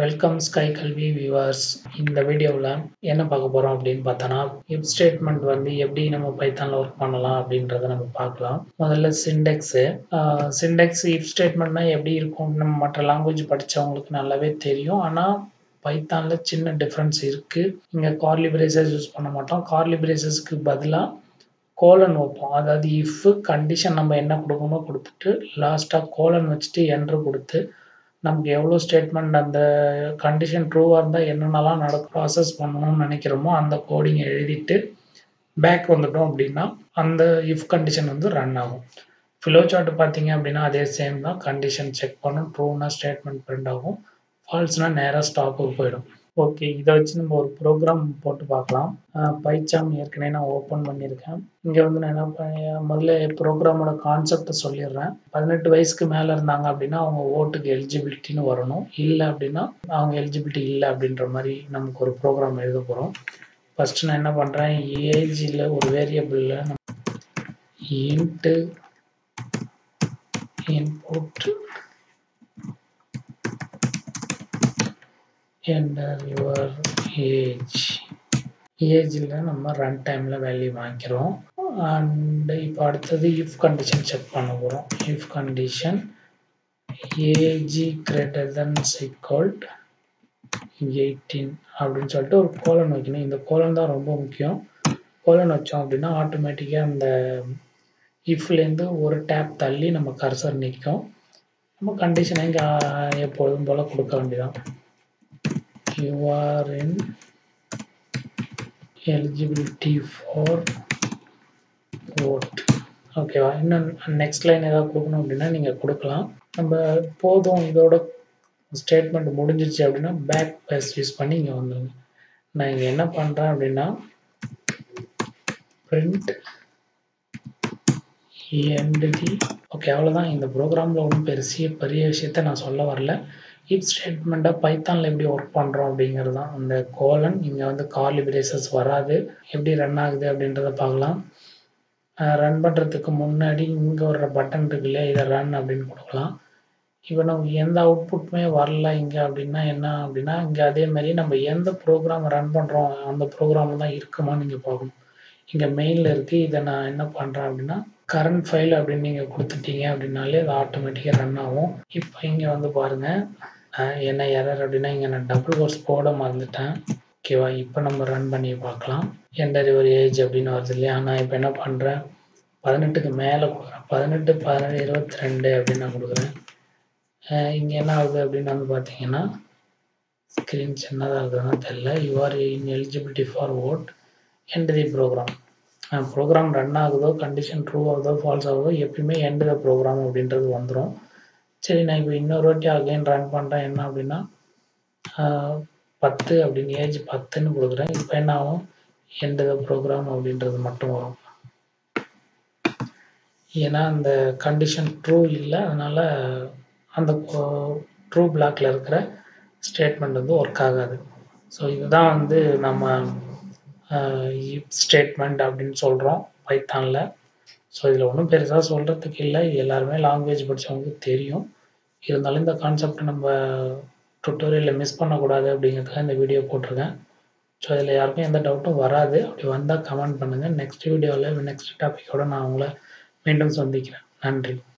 Welcome sky கல்வி viewers. இந்த வீடியோவில் என்ன பார்க்க போகிறோம் அப்படின்னு பார்த்தோன்னா, இஃப் ஸ்டேட்மெண்ட் வந்து எப்படி நம்ம பைத்தானில் ஒர்க் பண்ணலாம் அப்படின்றத நம்ம பார்க்கலாம். முதல்ல சிண்டெக்ஸ் இஃப் ஸ்டேட்மெண்ட்னா எப்படி இருக்கும் நம்ம மற்ற லாங்குவேஜ் படித்தவங்களுக்கு நல்லாவே தெரியும். ஆனால் பைத்தானில் சின்ன டிஃப்ரென்ஸ் இருக்குது. இங்கே கார்லி பிரேசஸ் யூஸ் பண்ண மாட்டோம். கார்லி பிரேசஸ்க்கு பதிலாக கோலன் வைப்போம். அதாவது இஃப் கண்டிஷன் நம்ம என்ன கொடுக்கணும் கொடுத்துட்டு லாஸ்ட்டாக கோலன் வச்சுட்டு என்ட்ரு கொடுத்து நமக்கு எவ்வளோ ஸ்டேட்மெண்ட் அந்த கண்டிஷன் ட்ரூவாக இருந்தால் என்னென்னலாம் ப்ராசஸ் பண்ணணும்னு நினைக்கிறோமோ அந்த கோடிங்கை எழுதிட்டு பேக் வந்துட்டோம் அப்படின்னா அந்த இஃப் கண்டிஷன் வந்து ரன் ஆகும். ஃப்ளோ சார்ட் பார்த்தீங்க அப்படின்னா அதே சேம் தான். கண்டிஷன் செக் பண்ணும், ட்ரூனா ஸ்டேட்மெண்ட் பிரிண்ட் ஆகும், ஃபால்ஸ்னா நேராக ஸ்டாப்புக்கு போயிடும். ஓகே, இதை வச்சு நம்ம ஒரு ப்ரோக்ராம் போட்டு பார்க்கலாம். பைச்சாம் ஏற்கனவே நான் ஓப்பன் பண்ணியிருக்கேன். இங்கே வந்து நான் என்ன முதல்ல ப்ரோக்ராமோட கான்செப்டை சொல்லிடுறேன். 18 வயசுக்கு மேலே இருந்தாங்க அப்படின்னா அவங்க ஓட்டுக்கு எலிஜிபிலிட்டின்னு வரணும். இல்லை அப்படின்னா அவங்க எலிஜிபிலிட்டி இல்லை அப்படின்ற மாதிரி நமக்கு ஒரு ப்ரோக்ராம் எழுத போகிறோம். ஃபஸ்ட்டு நான் என்ன பண்ணுறேன், ஏஜில் ஒரு வேரியபிளில் into input enter your age. ஏஜில் நம்ம ரன் டைமில் வேல்யூ வாங்கிக்கிறோம். அண்ட் இப்போ அடுத்தது இஃப் கண்டிஷன் செக் பண்ண போகிறோம். If condition age greater than equal 18 அப்படின்னு சொல்லிட்டு ஒரு கோலன் வைக்கணும். இந்த கோலன் தான் ரொம்ப முக்கியம். கோலன் வச்சோம் அப்படின்னா ஆட்டோமேட்டிக்காக அந்த இஃப்லேருந்து ஒரு டேப் தள்ளி நம்ம கர்சர் நிற்கும். நம்ம கண்டிஷனை இங்கே எப்பொழுதும் போல் கொடுக்க வேண்டியதான். You are in eligibility for vote. ஓகேவா? இன்னும் நெக்ஸ்ட் லைன் ஏதாவது கொடுக்கணும் அப்படின்னா நீங்கள் கொடுக்கலாம். நம்ம போதும் இதோட ஸ்டேட்மெண்ட் முடிஞ்சிருச்சு அப்படின்னா பேக் ஸ்பேஸ் யூஸ் பண்ணி இங்கே வந்துடுங்க. நான் இங்கே என்ன பண்ணுறேன் அப்படின்னா print entity. ஓகே, அவ்வளோதான். இந்த ப்ரோக்ராமில் ஒன்றும் பெரிய விஷயத்த நான் சொல்ல வரல. இஃப் ஸ்டேட்மெண்ட்டை பைத்தானில் எப்படி ஒர்க் பண்ணுறோம் அப்படிங்கிறது தான். அந்த கோலன் இங்கே வந்து கார்லி பிரேசஸ் வராது. எப்படி ரன் ஆகுது அப்படின்றத பார்க்கலாம். ரன் பண்ணுறதுக்கு முன்னாடி இங்கே வர்ற பட்டன் இருக்கு இல்லையா, இதை ரன் அப்படின்னு கொடுக்கலாம். இப்போ நமக்கு எந்த அவுட்புட்டுமே வரல இங்கே அப்படின்னா என்ன அப்படின்னா இங்கே அதே மாதிரி நம்ம எந்த ப்ரோக்ராம் ரன் பண்ணுறோம் அந்த ப்ரோக்ராமில் தான் இருக்குமான்னு நீங்கள் பார்க்கணும். இங்கே மெயினில் இருக்குது. இதை நான் என்ன பண்ணுறேன் அப்படின்னா கரண்ட் ஃபைல் அப்படின்னு நீங்கள் கொடுத்துட்டீங்க அப்படின்னாலே அது ஆட்டோமேட்டிக்காக ரன் ஆகும். இப்போ இங்கே வந்து பாருங்கள் என்ன எரர் அப்படின்னா இங்கே நான் டபுள் கோர்ஸ் போட மறந்துட்டேன். ஓகேவா? இப்போ நம்ம ரன் பண்ணி பார்க்கலாம். என்டர் யுவர் ஏஜ் அப்படின்னு வருது இல்லையா. நான் இப்போ என்ன பண்ணுறேன், 18க்கு மேலே கொடுக்குறேன். 18, 17, 22 அப்படின்னு நான் கொடுக்குறேன். இங்கே என்ன ஆகுது அப்படின்னு வந்து பார்த்தீங்கன்னா ஸ்க்ரீன் சின்னதாக இருக்குதுன்னா தெரியல. You are in eligibility for ode end the program. Program run ஆகுதோ, கண்டிஷன் ட்ரூ ஆகுதோ ஃபால்ஸ் ஆகுதோ எப்பயுமே எண்ட் த ப்ரோக்ராம் அப்படின்றது வந்துடும். சரி, நான் இப்போ இன்னொரு வாட்டி அகைன் ரன் பண்ணுறேன். என்ன அப்படின்னா 10 அப்படின்னு ஏஜ் 10ன்னு கொடுக்குறேன். இப்போ என்ன ஆகும், எண்ட் த ப்ரோக்ராம் அப்படின்றது மட்டும் வரும். ஏன்னா அந்த கண்டிஷன் ட்ரூ இல்லை, அதனால் அந்த ட்ரூ பிளாக்ல இருக்கிற ஸ்டேட்மெண்ட் வந்து ஒர்க் ஆகாது. ஸோ இதுதான் வந்து நம்ம இஃப் ஸ்டேட்மெண்ட் அப்படின்னு சொல்கிறோம் பைத்தானில். ஸோ இதில் ஒன்றும் பெருசாக சொல்கிறதுக்கு இல்லை, எல்லாருமே லாங்குவேஜ் படித்தவங்களுக்கு தெரியும். இருந்தாலும் இந்த கான்செப்ட் நம்ம டுட்டோரியலில் மிஸ் பண்ணக்கூடாது அப்படிங்கிறதுக்காக இந்த வீடியோ போட்டிருக்கேன். ஸோ இதில் யாருக்கும் எந்த டவுட்டும் வராது. அப்படி வந்தால் கமெண்ட் பண்ணுங்கள். நெக்ஸ்ட் வீடியோவில் நெக்ஸ்ட் டாப்பிக்கோடு நான் உங்களை மீண்டும் சந்திக்கிறேன். நன்றி.